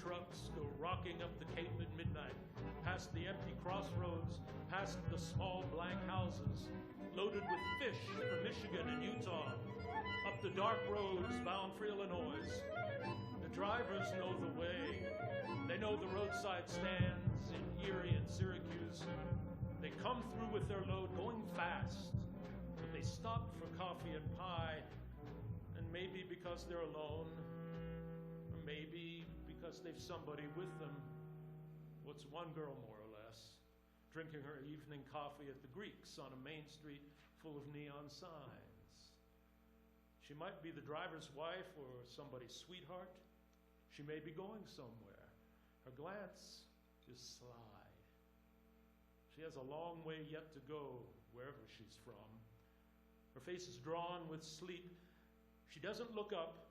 trucks go rocking up the Cape at midnight, past the empty crossroads, past the small blank houses, loaded with fish from Michigan and Utah, up the dark roads bound for Illinois. The drivers know the way. They know the roadside stands in Erie and Syracuse. They come through with their load going fast, but they stop for coffee and pie, and maybe because they're alone, or maybe because they've somebody with them. What's one girl, more or less, drinking her evening coffee at the Greeks on a main street full of neon signs. She might be the driver's wife or somebody's sweetheart. She may be going somewhere. Her glance is sly. She has a long way yet to go wherever she's from. Her face is drawn with sleep. She doesn't look up.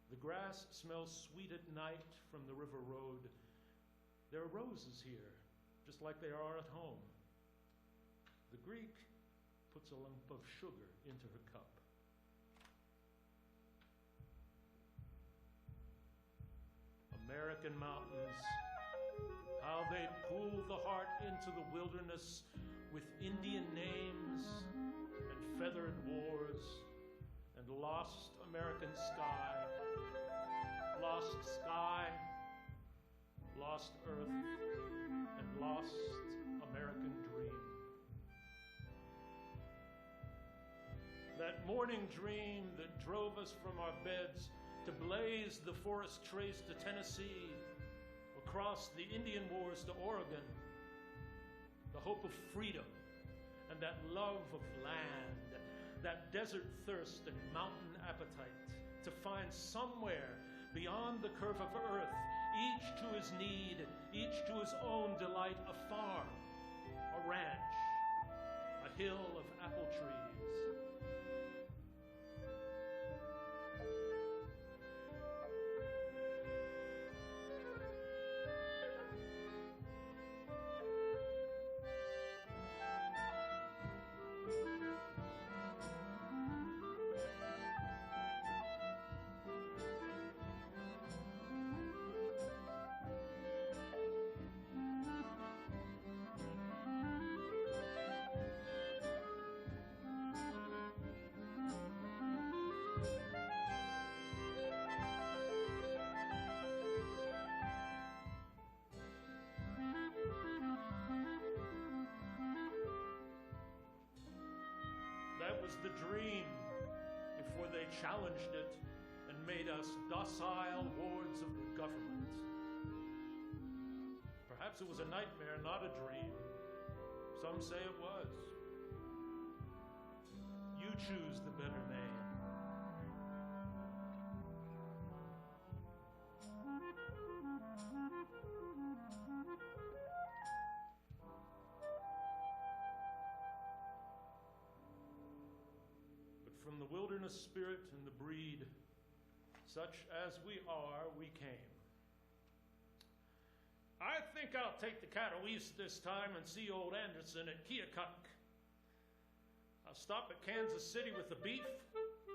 The grass smells sweet at night from the river road. There are roses here, just like they are at home. The Greek puts a lump of sugar into her cup. American mountains, how they pull the heart into the wilderness with Indian names and feathered wars and lost American sky, lost earth, and lost American dream. That morning dream that drove us from our beds to blaze the forest trace to Tennessee, across the Indian wars to Oregon, the hope of freedom and that love of land, that desert thirst and mountain appetite to find somewhere beyond the curve of earth, each to his need, each to his own delight, a farm, a ranch, a hill of apple trees. That was the dream before they challenged it and made us docile wards of the government. Perhaps it was a nightmare, not a dream. Some say it was. You choose the better name. From the wilderness spirit and the breed, such as we are, we came. I think I'll take the cattle east this time and see old Anderson at Keokuk. I'll stop at Kansas City with the beef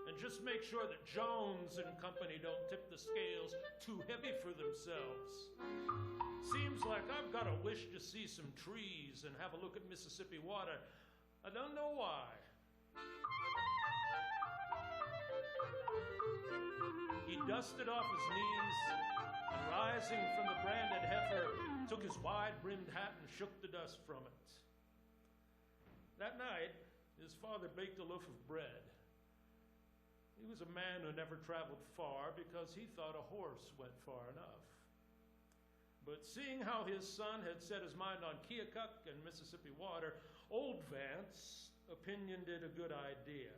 and just make sure that Jones and company don't tip the scales too heavy for themselves. Seems like I've got a wish to see some trees and have a look at Mississippi water. I don't know why. He dusted off his knees and, rising from the branded heifer, took his wide-brimmed hat and shook the dust from it. That night, his father baked a loaf of bread. He was a man who never traveled far because he thought a horse went far enough. But seeing how his son had set his mind on Keokuk and Mississippi water, old Vance opinioned it a good idea.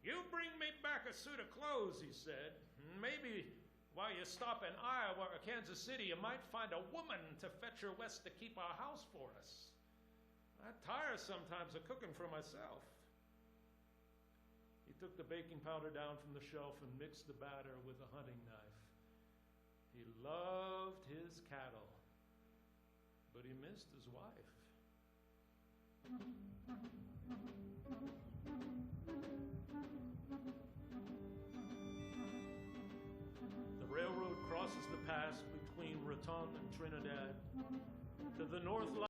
"You bring me back a suit of clothes," he said. "Maybe while you stop in Iowa or Kansas City, you might find a woman to fetch her west to keep our house for us. I tire sometimes of cooking for myself." He took the baking powder down from the shelf and mixed the batter with a hunting knife. He loved his cattle, but he missed his wife. The railroad crossing crosses the pass between Raton and Trinidad. To the north